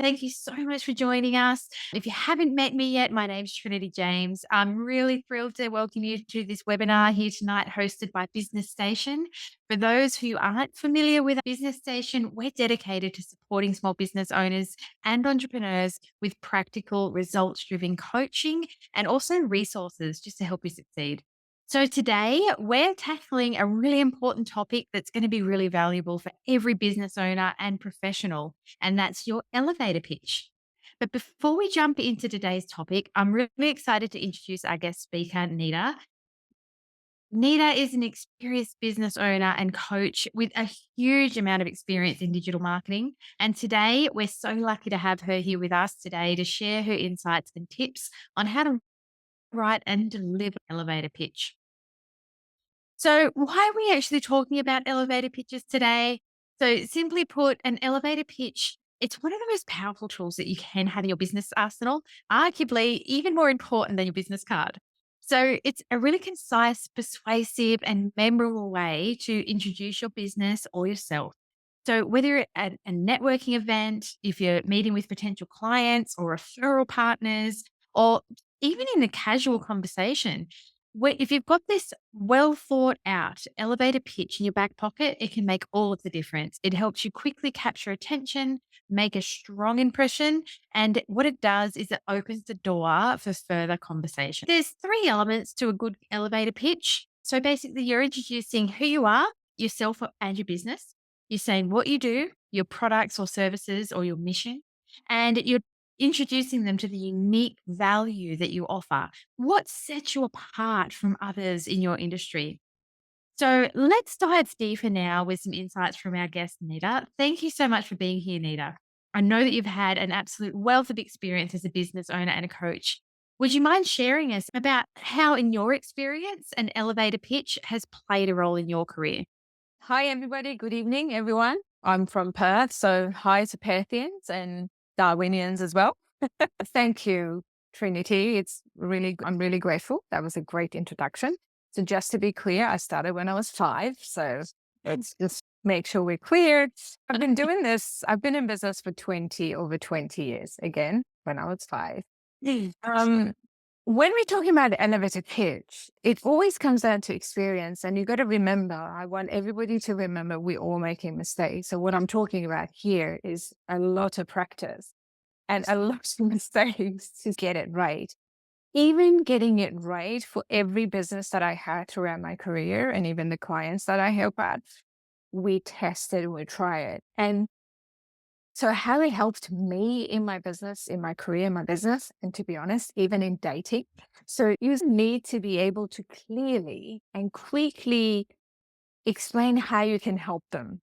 Thank you so much for joining us. If you haven't met me yet, my name's Trinity James. I'm really thrilled to welcome you to this webinar here tonight, hosted by Business Station. For those who aren't familiar with Business Station, we're dedicated to supporting small business owners and entrepreneurs with practical, results driven coaching and also resources just to help you succeed. So, today we're tackling a really important topic that's going to be really valuable for every business owner and professional, and that's your elevator pitch. But before we jump into today's topic, I'm really excited to introduce our guest speaker, Nita. Nita is an experienced business owner and coach with a huge amount of experience in digital marketing. And today, we're so lucky to have her here with us today to share her insights and tips on how to write and deliver an elevator pitch. So, why are we actually talking about elevator pitches today? So, simply put, an elevator pitch, it's one of the most powerful tools that you can have in your business arsenal, arguably even more important than your business card. So, it's a really concise, persuasive, and memorable way to introduce your business or yourself. So, whether you're at a networking event, if you're meeting with potential clients or referral partners, or even in a casual conversation, if you've got this well thought out elevator pitch in your back pocket, it can make all of the difference. It helps you quickly capture attention, make a strong impression, and what it does is it opens the door for further conversation. There's three elements to a good elevator pitch. So basically, you're introducing who you are, yourself, and your business. You're saying what you do, your products or services, or your mission, and you're introducing them to the unique value that you offer. What sets you apart from others in your industry? So let's dive deeper now with some insights from our guest, Nita. Thank you so much for being here, Nita. I know that you've had an absolute wealth of experience as a business owner and a coach. Would you mind sharing us about how, in your experience, an elevator pitch has played a role in your career? Hi, everybody. Good evening, everyone. I'm from Perth, so hi to Perthians and Darwinians as well. Thank you, Trinity. I'm really grateful. That was a great introduction. So, just to be clear, I started when I was 5. So, let's just make sure we're clear. I've been in business for over 20 years, again, when I was 5. Mm. Um, when we're talking about the elevator pitch, it always comes down to experience. And you got to remember, I want everybody to remember we're all making mistakes. So, what I'm talking about here is a lot of practice and a lot of mistakes to get it right. Even getting it right for every business that I had throughout my career and even the clients that I help out, we test it, we try it. And so how it helped me in my business, in my career, in my business, and to be honest, even in dating. So you need to be able to clearly and quickly explain how you can help them,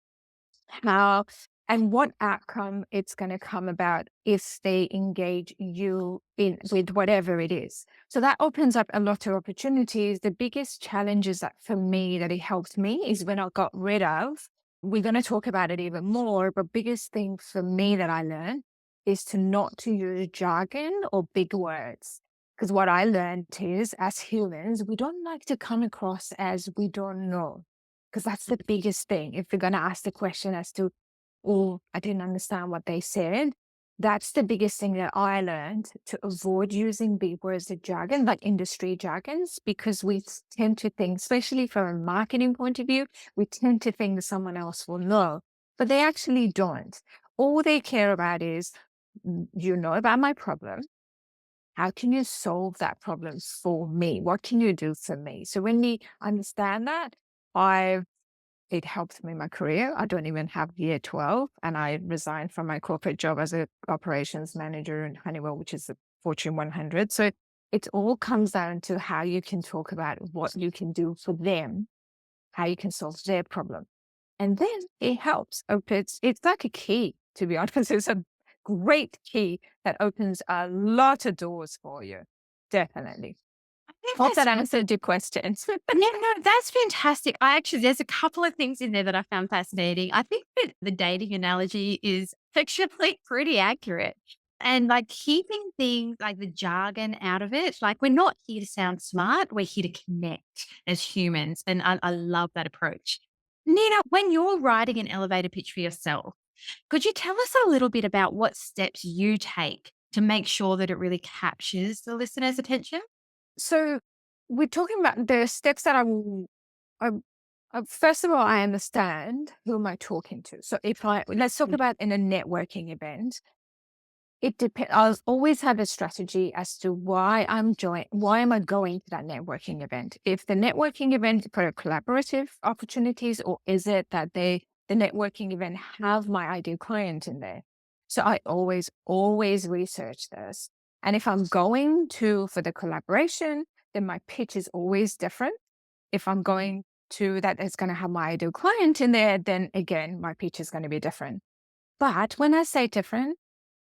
how and what outcome it's going to come about if they engage you in with whatever it is. So that opens up a lot of opportunities. The biggest challenges that for me that it helped me is when I got rid of, we're going to talk about it even more, but biggest thing for me that I learned is to not to use jargon or big words. Because what I learned is as humans, we don't like to come across as we don't know, because that's the biggest thing. If you're going to ask the question as to, oh, I didn't understand what they said, that's the biggest thing that I learned, to avoid using big words of jargon, like industry jargons, because we tend to think, especially from a marketing point of view, we tend to think that someone else will know, but they actually don't. All they care about is, you know about my problem. How can you solve that problem for me? What can you do for me? So when we understand that, it helped me in my career. I don't even have year 12, and I resigned from my corporate job as a operations manager in Honeywell, which is a Fortune 100. So it all comes down to how you can talk about what you can do for them, how you can solve their problem. And then it helps. It's like a key, to be honest. It's a great key that opens a lot of doors for you. Definitely. I think Hope that's that answered your questions. Yeah, no, that's fantastic. There's a couple of things in there that I found fascinating. I think that the dating analogy is actually pretty accurate. And like keeping things like the jargon out of it, like we're not here to sound smart, we're here to connect as humans. And I love that approach. Nina, when you're writing an elevator pitch for yourself, Could you tell us a little bit about what steps you take to make sure that it really captures the listener's attention? So we're talking about the steps that I first of all, I understand who am I talking to. So if I let's talk Mm, about in a networking event, it depends. I'll always have a strategy as to why am I going to that networking event? If the networking event for collaborative opportunities, or is it that the networking event have my ideal client in there? So I always research this. And if I'm going to for the collaboration, then my pitch is always different. If I'm going to that is going to have my ideal client in there, then again, my pitch is going to be different. But when I say different,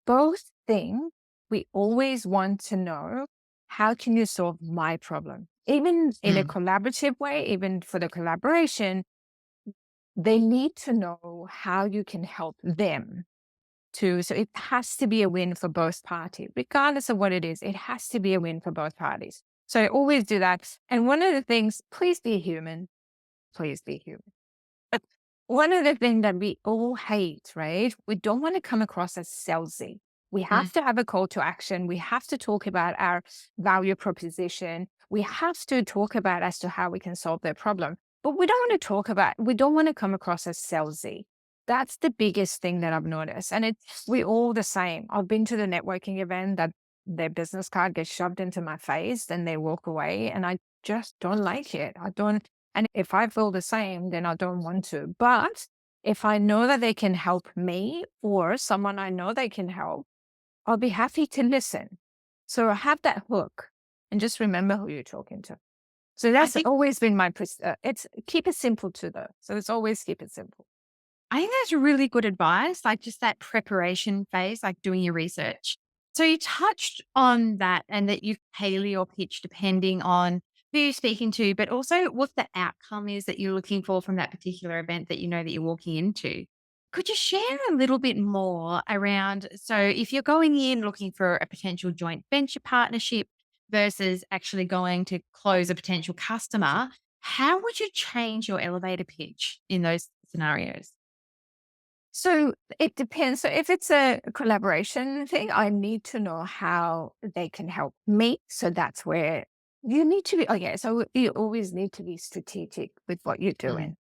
both things, we always want to know, how can you solve my problem? Even in a mm, collaborative way, even for the collaboration, they need to know how you can help them too. So it has to be a win for both parties, regardless of what it is. It has to be a win for both parties. So I always do that. And one of the things, please be human. Please be human. But one of the things that we all hate, right? We don't want to come across as salesy. We mm. have to have a call to action. We have to talk about our value proposition. We have to talk about as to how we can solve their problem. But we don't want to come across as salesy. That's the biggest thing that I've noticed. And we all the same. I've been to the networking event that their business card gets shoved into my face and they walk away. And I just don't like it. I don't, and if I feel the same, then I don't want to. But if I know that they can help me or someone I know they can help, I'll be happy to listen. So have that hook and just remember who you're talking to. So I that's think always been it's keep it simple to the. So it's always keep it simple. I think that's really good advice, like just that preparation phase, like doing your research. So you touched on that and that you tailor your pitch depending on who you're speaking to, but also what the outcome is that you're looking for from that particular event that you know that you're walking into. Could you share a little bit more around? So, if you're going in looking for a potential joint venture partnership versus actually going to close a potential customer, how would you change your elevator pitch in those scenarios? So it depends. So if it's a collaboration thing, I need to know how they can help me. So that's where you need to be. Okay. So you always need to be strategic with what you're Mm, doing.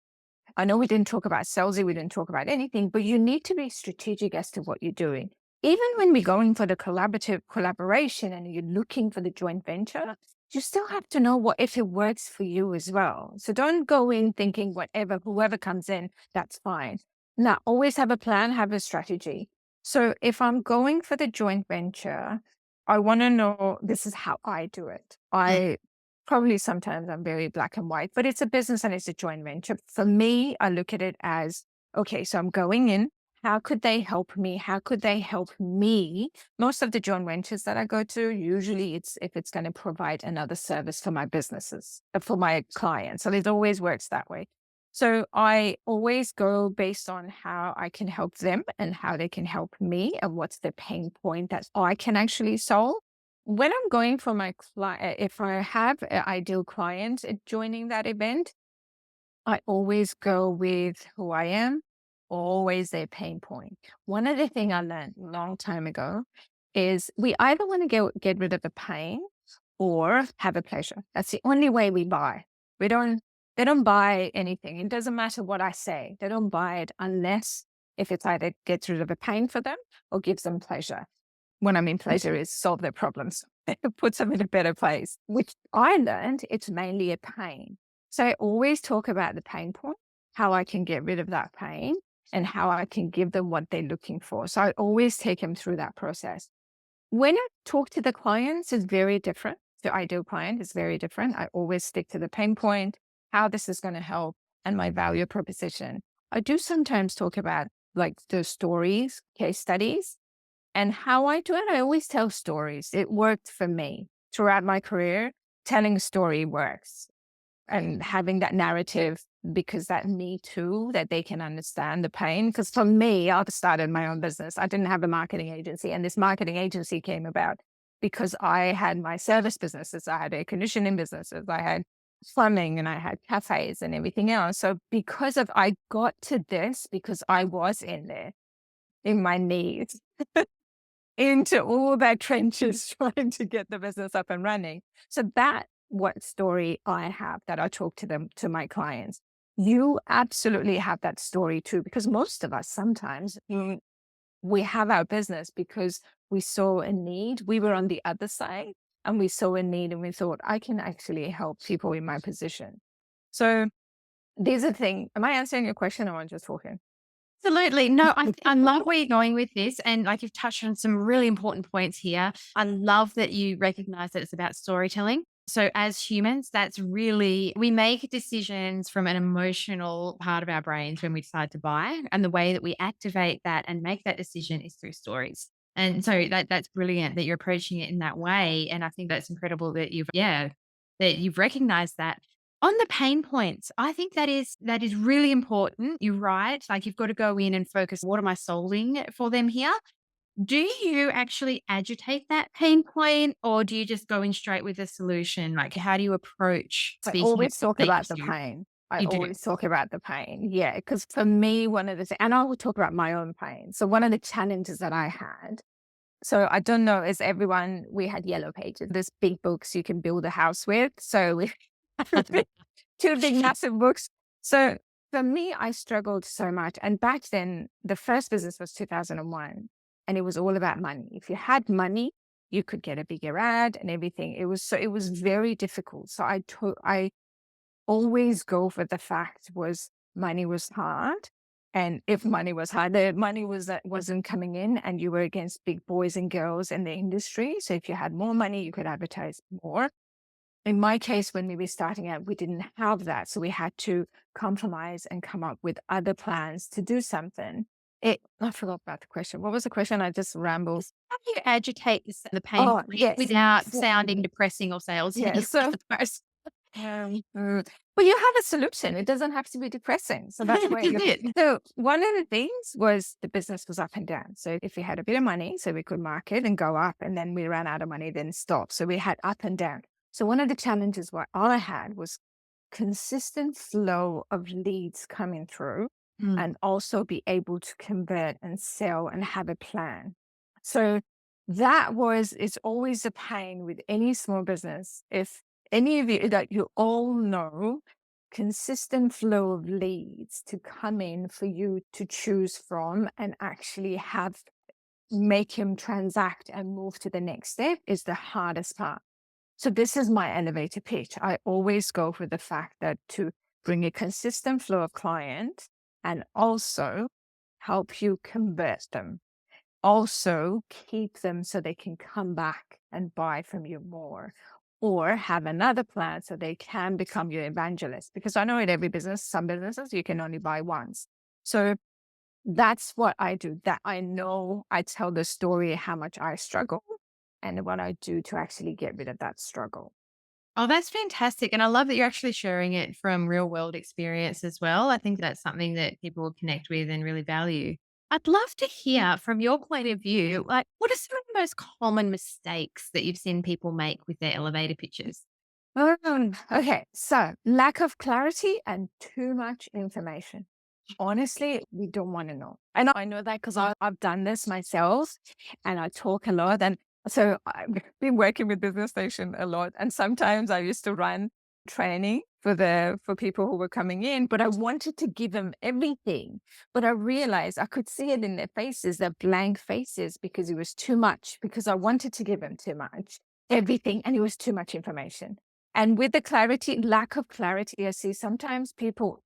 I know we didn't talk about salesy, we didn't talk about anything, but you need to be strategic as to what you're doing. Even when we're going for the collaborative collaboration and you're looking for the joint venture, you still have to know what if it works for you as well. So don't go in thinking whatever, whoever comes in, that's fine. Now, always have a plan, have a strategy. So if I'm going for the joint venture, I want to know this is how I do it. mm, I probably sometimes I'm very black and white, but it's a business and it's a joint venture. For me, I look at it as okay, so I'm going in. How could they help me? How could they help me? Most of the joint ventures that I go to, usually it's if it's going to provide another service for my businesses, for my clients. So it always works that way. So I always go based on how I can help them and how they can help me and what's the pain point that I can actually solve. When I'm going for my client, if I have an ideal client joining that event, I always go with who I am, always their pain point. One of the things I learned a long time ago is we either want to get rid of the pain or have a pleasure. That's the only way we buy. We don't, they don't buy anything. It doesn't matter what I say. They don't buy it unless if it's either gets rid of a pain for them or gives them pleasure. When I mean pleasure is solve their problems. It puts them in a better place, which I learned it's mainly a pain. So I always talk about the pain point, how I can get rid of that pain and how I can give them what they're looking for. So I always take them through that process. When I talk to the clients, it's very different. The ideal client is very different. I always stick to the pain point, how this is going to help, and my value proposition. I do sometimes talk about like the stories, case studies, and how I do it. I always tell stories. It worked for me throughout my career. Telling a story works and having that narrative because that me too, that they can understand the pain. Because for me, I started my own business. I didn't have a marketing agency, and this marketing agency came about because I had my service businesses. I had air conditioning businesses. I had plumbing and I had cafes and everything else. So because of I got to this because I was in there. in my knees into all their trenches trying to get the business up and running. So that what story I have that I talk to them, to my clients. You absolutely have that story too, because most of us sometimes we have our business because we saw a need. We were on the other side and we saw a need and we thought, I can actually help people in my position. So these are things. Am I answering your question or am I just talking? Absolutely. No, I love where you're going with this. And like you've touched on some really important points here. I love that you recognize that it's about storytelling. So as humans, that's really, we make decisions from an emotional part of our brains when we decide to buy. And the way that we activate that and make that decision is through stories. And so that's brilliant that you're approaching it in that way. And I think that's incredible that that you've recognized that. On the pain points, I think that is really important. You're right. Like you've got to go in and focus, what am I solving for them here? Do you actually agitate that pain point or do you just go in straight with a solution? Like how do you approach I speaking of always talk the about the issue? pain. I You do. always talk about the pain. Yeah. Because for me, one of the things, and I will talk about my own pain. So, one of the challenges that I had, so I don't know, is everyone, we had yellow pages, there's big books you can build a house with. So, we two big, massive books. So, for me, I struggled so much. And back then, the first business was 2001, and it was all about money. If you had money, you could get a bigger ad and everything. It was very difficult. So I always go for the fact was money was hard. And if money was hard, the money wasn't coming in and you were against big boys and girls in the industry. So if you had more money, you could advertise more. In my case, when we were starting out, we didn't have that. So we had to compromise and come up with other plans to do something. I forgot about the question. What was the question? I just rambled. How do you agitate the pain Oh, point yes. without sounding depressing or salesy? Yeah. I So suppose. well, you have a solution. It doesn't have to be depressing. So that's where This is it. so one of the things was the business was up and down. So if we had a bit of money, so we could market and go up, and then we ran out of money, then stop. So we had up and down. So one of the challenges what I had was consistent flow of leads coming through Mm. and also be able to convert and sell and have a plan. So that was, it's always a pain with any small business. If any of you that you all know, consistent flow of leads to come in for you to choose from and actually have make him transact and move to the next step is the hardest part. So this is my elevator pitch. I always go for the fact that to bring a consistent flow of client and also help you convert them. Also keep them so they can come back and buy from you more or have another plan so they can become your evangelist. Because I know in every business, some businesses you can only buy once. So that's what I do. That I know I tell the story how much I struggle and what I do to actually get rid of that struggle. Oh, that's fantastic. And I love that you're actually sharing it from real world experience as well. I think that's something that people will connect with and really value. I'd love to hear from your point of view, like what are some of the most common mistakes that you've seen people make with their elevator pitches? Okay, so lack of clarity and too much information. Honestly, we don't want to know. And I know that because I've done this myself and I talk a lot. And so I've been working with Business Station a lot. And sometimes I used to run training for people who were coming in, but I wanted to give them everything. But I realized I could see it in their faces, their blank faces, because it was too much, because I wanted to give them too much, everything, and it was too much information. And with the clarity, lack of clarity, I see sometimes people,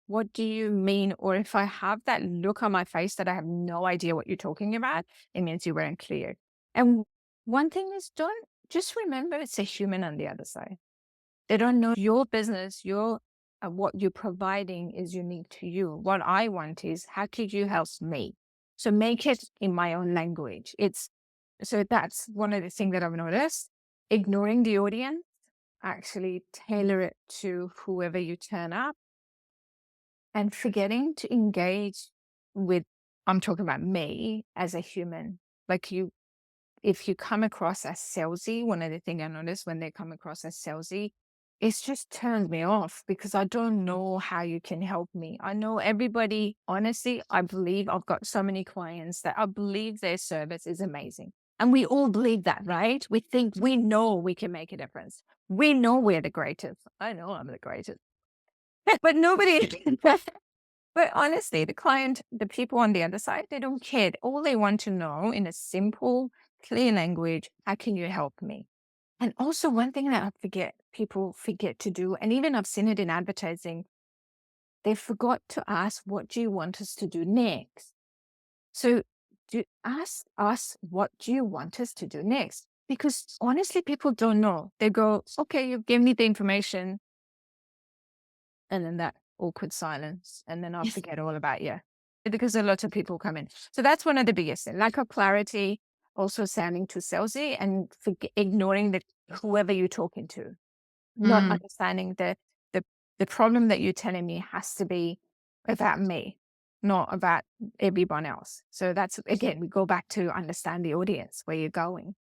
what do you mean? Or if I have that look on my face that I have no idea what you're talking about, it means you weren't clear. And one thing is, don't just remember it's a human on the other side. They don't know your business, your what you're providing is unique to you. What I want is how could you help me? So make it in my own language. It's so that's one of the things that I've noticed. Ignoring the audience, actually tailor it to whoever you turn up and forgetting to engage with, I'm talking about me as a human. Like if you come across as salesy, one of the things I notice when they come across as salesy, it's just turned me off because I don't know how you can help me. I know everybody, honestly, I believe I've got so many clients that I believe their service is amazing. And we all believe that, right? We think we know we can make a difference. We know we're the greatest. I know I'm the greatest, but nobody. But honestly, the client, the people on the other side, they don't care. All they want to know in a simple, clear language, how can you help me? And also one thing that people forget to do, and even I've seen it in advertising, they forgot to ask, what do you want us to do next? So ask us, what do you want us to do next? Because honestly, people don't know. They go, okay, you give me the information, and then that awkward silence, and then I'll Yes. forget all about you. Because a lot of people come in. So that's one of the biggest things. Lack of clarity, also sounding too salesy, and ignoring whoever you're talking to, not Mm. understanding the the problem that you're telling me has to be about me, not about everyone else. So that's, again, we go back to understand the audience, where you're going.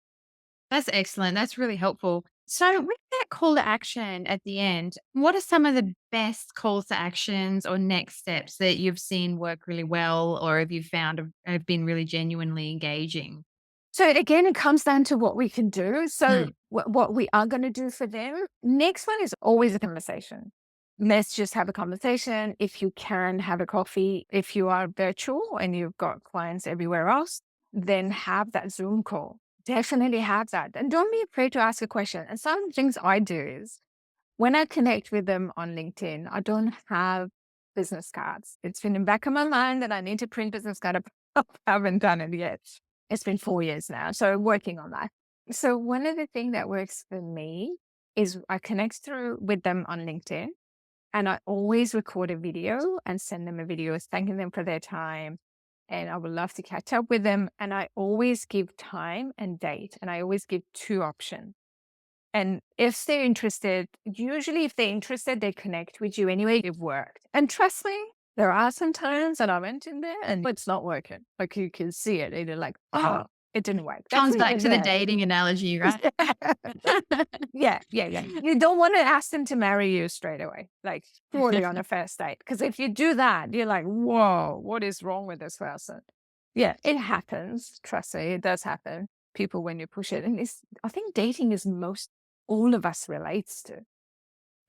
That's excellent. That's really helpful. So, with that call to action at the end, what are some of the best calls to actions or next steps that you've seen work really well, or have you found have been really genuinely engaging? So again, it comes down to what we can do. So Mm. what we are going to do for them. Next one is always a conversation. Let's just have a conversation. If you can have a coffee, if you are virtual and you've got clients everywhere else, then have that Zoom call. Definitely have that. And don't be afraid to ask a question. And some of the things I do is when I connect with them on LinkedIn, I don't have business cards. It's been in the back of my mind that I need to print business card. I haven't done it yet. It's been 4 years now, so working on that. So one of the things that works for me is I connect through with them on LinkedIn, and I always record a video and send them a video thanking them for their time. And I would love to catch up with them. And I always give time and date, and I always give two options. And if they're interested, usually if they're interested, they connect with you anyway. It worked. And trust me, there are some times that I went in there and it's not working. Like you can see it. And you're like, oh, it didn't work. That's Comes what back you're to the there. dating analogy, right? Yeah, yeah, yeah. You don't want to ask them to marry you straight away, like purely on a first date. Because if you do that, you're like, whoa, what is wrong with this person? Yeah, it happens. Trust me, it does happen. People, when you push it. And I think dating is all of us relates to,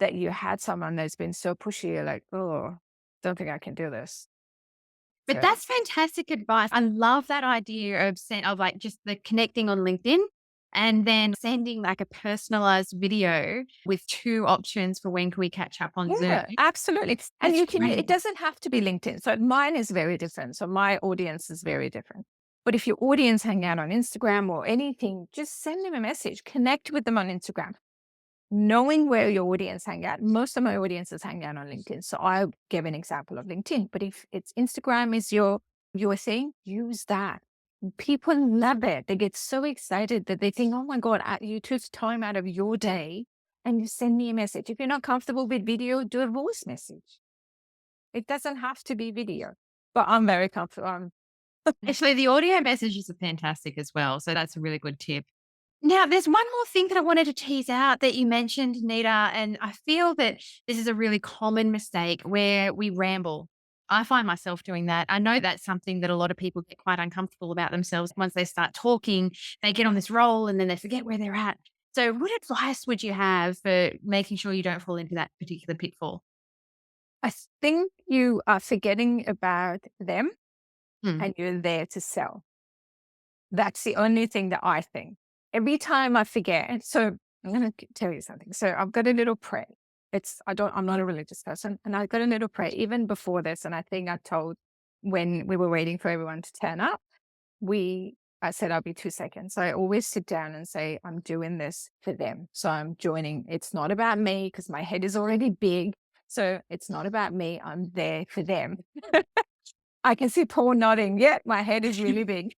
that you had someone that's been so pushy, you're like, oh, don't think I can do this. But So that's fantastic advice. I love that idea of like just the connecting on LinkedIn and then sending like a personalized video with two options for when can we catch up on Zoom. yeah, absolutely. And That's it great. doesn't have to be LinkedIn. So mine is very different. So my audience is very different. But if your audience hang out on Instagram or anything, just send them a message, connect with them on Instagram. Knowing where your audience hang out, most of my audiences hang out on LinkedIn. So I'll give an example of LinkedIn. But if it's Instagram is your thing, use that. People love it. They get so excited that they think, oh my God, you took time out of your day and you send me a message. If you're not comfortable with video, do a voice message. It doesn't have to be video. But I'm very comfortable. So the audio messages are fantastic as well. So that's a really good tip. Now, there's one more thing that I wanted to tease out that you mentioned, Nita, and I feel that this is a really common mistake where we ramble. I find myself doing that. I know that's something that a lot of people get quite uncomfortable about themselves. Once they start talking, they get on this roll and then they forget where they're at. So, what advice would you have for making sure you don't fall into that particular pitfall? I think you are forgetting about them Hmm. and you're there to sell. That's the only thing that I think. Every time I forget, so I'm going to tell you something. So I've got a little prayer. I'm not a religious person. And I got a little prayer even before this. And I think I told when we were waiting for everyone to turn up, I said, I'll be 2 seconds. So I always sit down and say, I'm doing this for them. So I'm joining. It's not about me because my head is already big. So it's not about me. I'm there for them. I can see Paul nodding. Yeah, my head is really big.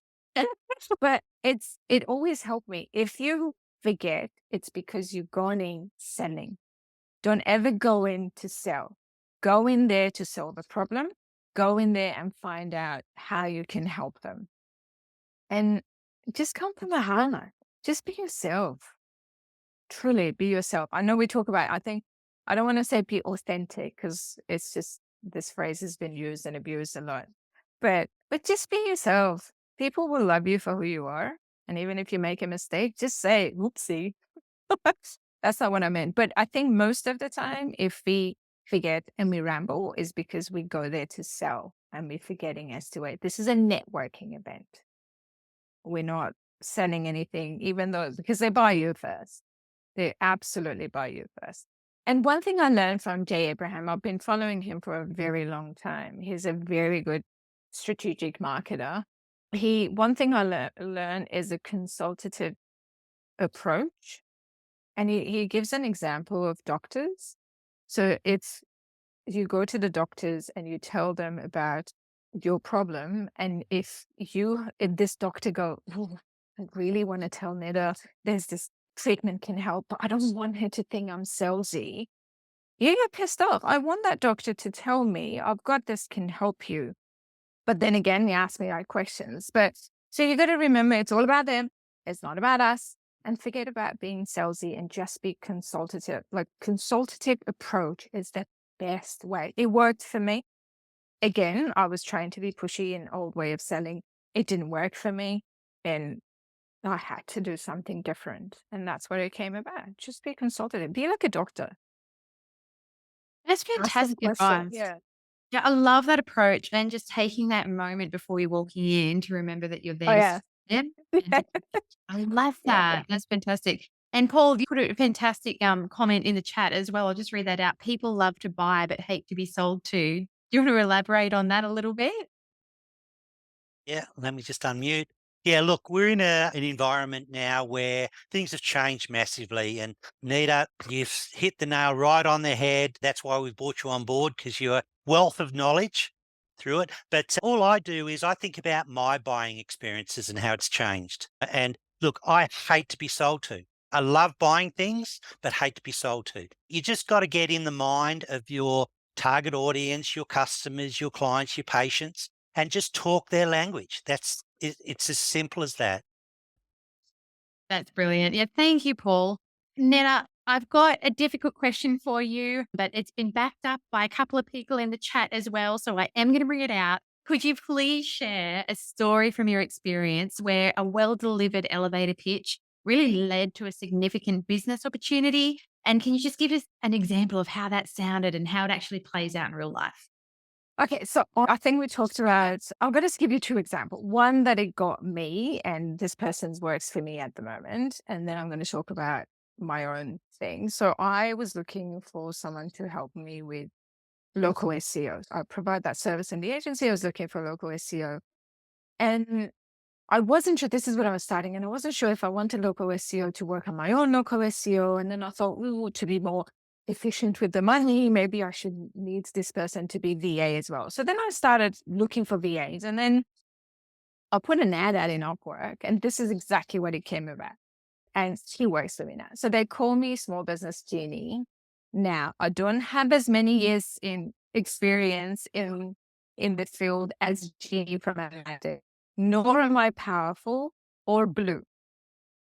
But it always helped me. If you forget, it's because you're going in selling. Don't ever go in to sell. Go in there to solve a problem. Go in there and find out how you can help them. And just come from the heart. Just be yourself. truly be yourself. I know we talk about, I think, I don't want to say be authentic because it's just, this phrase has been used and abused a lot. But just be yourself. People will love you for who you are. And even if you make a mistake, just say, oopsie. That's not what I meant. But I think most of the time, if we forget and we ramble, is because we go there to sell and we're forgetting as to wait. This is a networking event. We're not selling anything, even though because they buy you first. They absolutely buy you first. And one thing I learned from Jay Abraham, I've been following him for a very long time. He's a very good strategic marketer. One thing I learned is a consultative approach. And he gives an example of doctors. So it's you go to the doctors and you tell them about your problem. And if this doctor go, "Oh, I really want to tell Neda there's this treatment can help, but I don't want her to think I'm salesy." You get pissed off. I want that doctor to tell me, I've got this can help you. But then again, you ask me right questions. But so you got to remember it's all about them. It's not about us. And forget about being salesy and just be consultative. Like consultative approach is the best way. It worked for me. Again, I was trying to be pushy in old way of selling. It didn't work for me. And I had to do something different. And that's what it came about. Just be consultative. Be like a doctor. That's Ask them fantastic questions. advice. Yeah. Yeah, I love that approach and just taking that moment before you're walking in to remember that you're Oh there to yeah. support them and to I love Yeah. that. That's fantastic. And Paul, you put a fantastic comment in the chat as well. I'll just read that out. People love to buy but hate to be sold to. Do you want to elaborate on that a little bit? Yeah, let me just unmute. Yeah, look, we're in an environment now where things have changed massively. And Nita, you've hit the nail right on the head. That's why we brought you on board, because you're a wealth of knowledge through it. But all I do is I think about my buying experiences and how it's changed. And look, I hate to be sold to. I love buying things, but hate to be sold to. You just got to get in the mind of your target audience, your customers, your clients, your patients, and just talk their language. It's as simple as that. That's brilliant. Yeah, thank you, Paul. Netta, I've got a difficult question for you, but it's been backed up by a couple of people in the chat as well. So I am going to bring it out. Could you please share a story from your experience where a well delivered elevator pitch really led to a significant business opportunity? And can you just give us an example of how that sounded and how it actually plays out in real life? Okay, so I think we talked about, I'm going to give you two examples. One that it got me, and this person's works for me at the moment. And then I'm going to talk about my own thing. So I was looking for someone to help me with local SEO. I provide that service in the agency. I was looking for local SEO. And I wasn't sure, this is what I was starting, and I wasn't sure if I wanted local SEO to work on my own local SEO. And then I thought, ooh, to be more efficient with the money, maybe I should need this person to be VA as well. So then I started looking for VAs, and then I put an ad out in Upwork, and this is exactly what it came about. And she works for me now. So they call me Small Business Genie. Now, I don't have as many years in experience in the field as Genie from Atlantic, nor am I powerful or blue,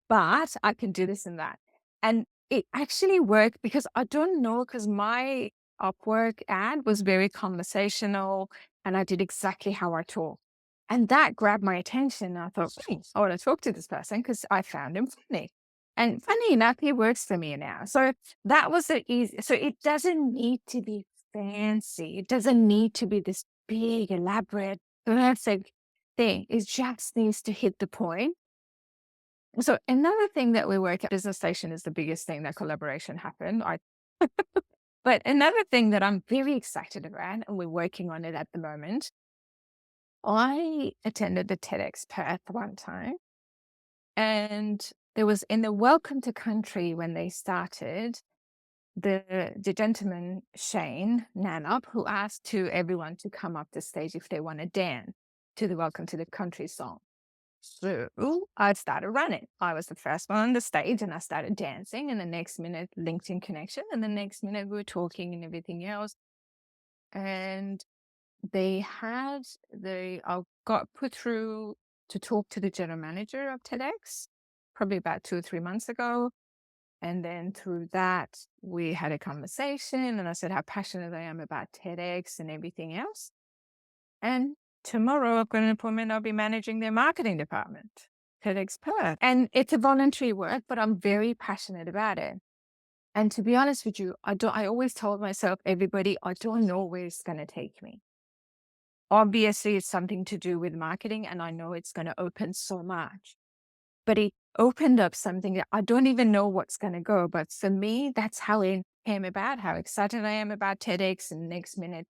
but I can do this and that. And it actually worked because I don't know, because my Upwork ad was very conversational and I did exactly how I talk. And that grabbed my attention. I thought, I want to talk to this person because I found him funny. And funny enough, he works for me now. So that was the easy. So it doesn't need to be fancy. It doesn't need to be this big, elaborate, perfect thing. It just needs to hit the point. So another thing that we work at Business Station is the biggest thing that collaboration happened. But another thing that I'm very excited about, and we're working on it at the moment, I attended the TEDx Perth one time, and there was in the Welcome to Country when they started, the gentleman Shane Nanup, who asked to everyone to come up the stage if they want to dance to the Welcome to the Country song. So I started running. I was the first one on the stage and I started dancing. And the next minute, LinkedIn connection. And the next minute, we were talking and everything else. And I got put through to talk to the general manager of TEDx probably about 2 or 3 months ago. And then through that, we had a conversation and I said how passionate I am about TEDx and everything else. And tomorrow I've got an appointment. I'll be managing their marketing department, TEDx Perth. And it's a voluntary work, but I'm very passionate about it. And to be honest with you, I always told myself, everybody, I don't know where it's going to take me. Obviously, it's something to do with marketing, and I know it's going to open so much. But it opened up something that I don't even know what's going to go. But for me, that's how it came about, how excited I am about TEDx. And next minute,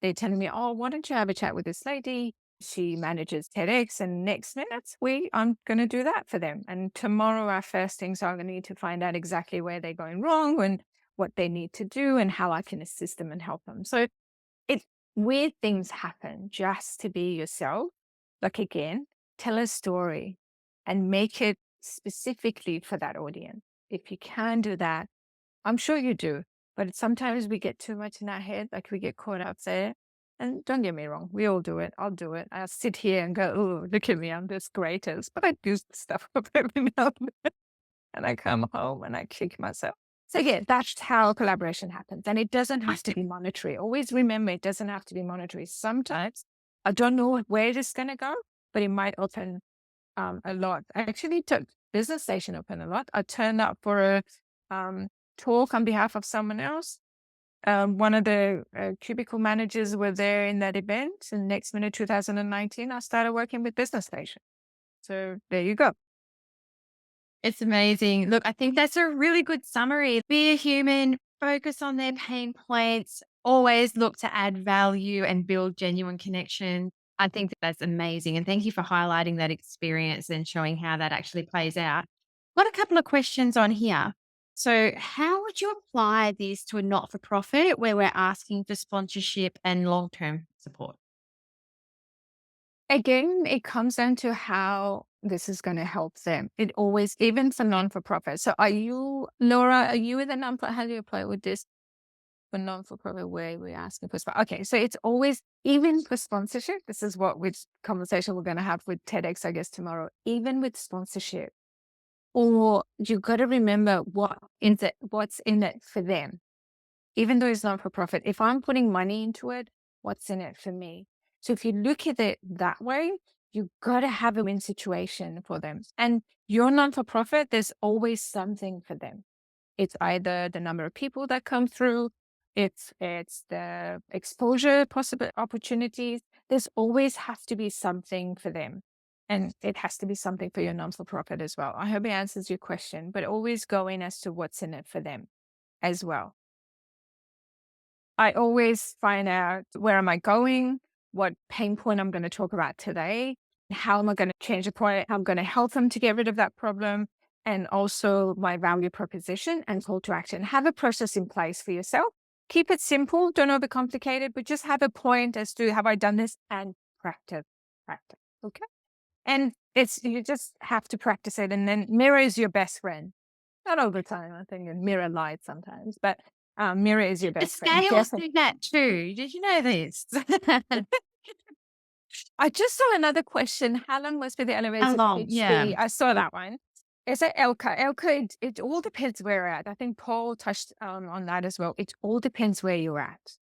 they're telling me, oh, why don't you have a chat with this lady? She manages TEDx. And next minute, I'm going to do that for them. And tomorrow, our first things are going to need to find out exactly where they're going wrong and what they need to do and how I can assist them and help them. So it weird things happen just to be yourself. Like again, tell a story and make it specifically for that audience. If you can do that, I'm sure you do. But sometimes we get too much in our head, like we get caught up there. And don't get me wrong, we all do it. I'll do it. I'll sit here and go, oh, look at me, I'm this greatest. But I do stuff up every now and then. And I come home and I kick myself. So yeah, that's how collaboration happens. And it doesn't have to be monetary. Always remember, it doesn't have to be monetary. Sometimes I don't know where it is going to go, but it might open a lot. I actually took Business Station open a lot. I turned up for a talk on behalf of someone else. One of the cubicle managers were there in that event. And next minute, 2019, I started working with Business Station. So there you go. It's amazing. Look, I think that's a really good summary. Be a human, focus on their pain points, always look to add value and build genuine connection. I think that that's amazing. And thank you for highlighting that experience and showing how that actually plays out. Got a couple of questions on here. So, how would you apply this to a not for profit where we're asking for sponsorship and long term support? Again, it comes down to how this is going to help them. It always, even for non-for-profit. So Laura, are you with a non-for, how do you apply with this for non-for-profit where we're asking for, okay. So it's always, even for sponsorship, this is which conversation we're going to have with TEDx, I guess, tomorrow, even with sponsorship, or you got to remember what's in it for them. Even though it's not for profit, if I'm putting money into it, what's in it for me? So if you look at it that way, you got to have a win situation for them. And you're non for profit, there's always something for them. It's either the number of people that come through, it's the exposure, possible opportunities. There's always has to be something for them. And it has to be something for your non for profit as well. I hope it answers your question, but always go in as to what's in it for them as well. I always find out where am I going, what pain point I'm going to talk about today, how am I going to change the point, how I'm going to help them to get rid of that problem, and also my value proposition and call to action. Have a process in place for yourself. Keep it simple, don't overcomplicate it, but just have a point as to have I done this and practice. Okay. And you just have to practice it. And then mirror is your best friend. Not all the time. I think a mirror lies sometimes, but mirror is your The best friend. scales do that too. Did you know this? I just saw another question. How long must be the elevator How long? pitch Yeah. be? I saw that one. Is it Elka? Elka, it all depends where you're at. I think Paul touched on that as well. It all depends where you're at.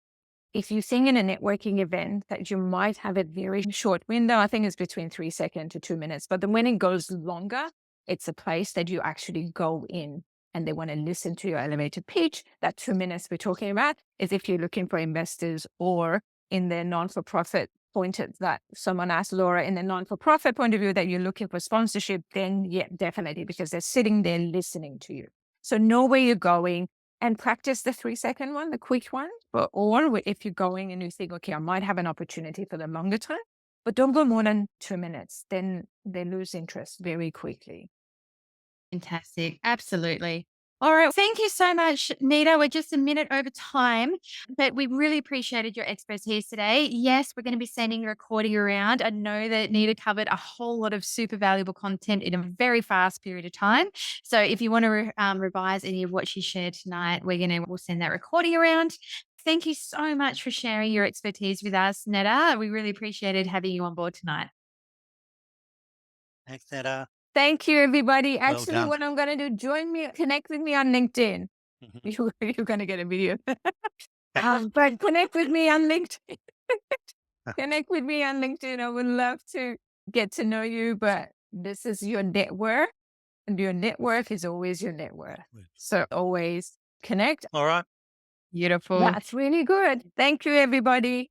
If you think in a networking event that you might have a very short window, I think it's between 3 seconds to 2 minutes. But then when it goes longer, it's a place that you actually go in and they want to listen to your elevator pitch. That 2 minutes we're talking about is if you're looking for investors or in their non-for-profit point that someone asked Laura, in the non-for-profit point of view that you're looking for sponsorship, then yeah, definitely, because they're sitting there listening to you. So know where you're going and practice the 3-second one, the quick one. Or if you're going and you think, okay, I might have an opportunity for the longer time, but don't go more than 2 minutes. Then they lose interest very quickly. Fantastic. Absolutely. All right. Thank you so much, Nita. We're just a minute over time, but we really appreciated your expertise today. Yes, we're going to be sending a recording around. I know that Nita covered a whole lot of super valuable content in a very fast period of time. So if you want to revise any of what she shared tonight, we'll send that recording around. Thank you so much for sharing your expertise with us, Netta. We really appreciated having you on board tonight. Thanks, Netta. Thank you, everybody. Well Actually, done. what I'm going to do, connect with me on LinkedIn. You're going to get a video. But connect with me on LinkedIn. Connect with me on LinkedIn. I would love to get to know you, but this is your network, and your network is always your net worth. So always connect. All right. Beautiful. That's really good. Thank you, everybody.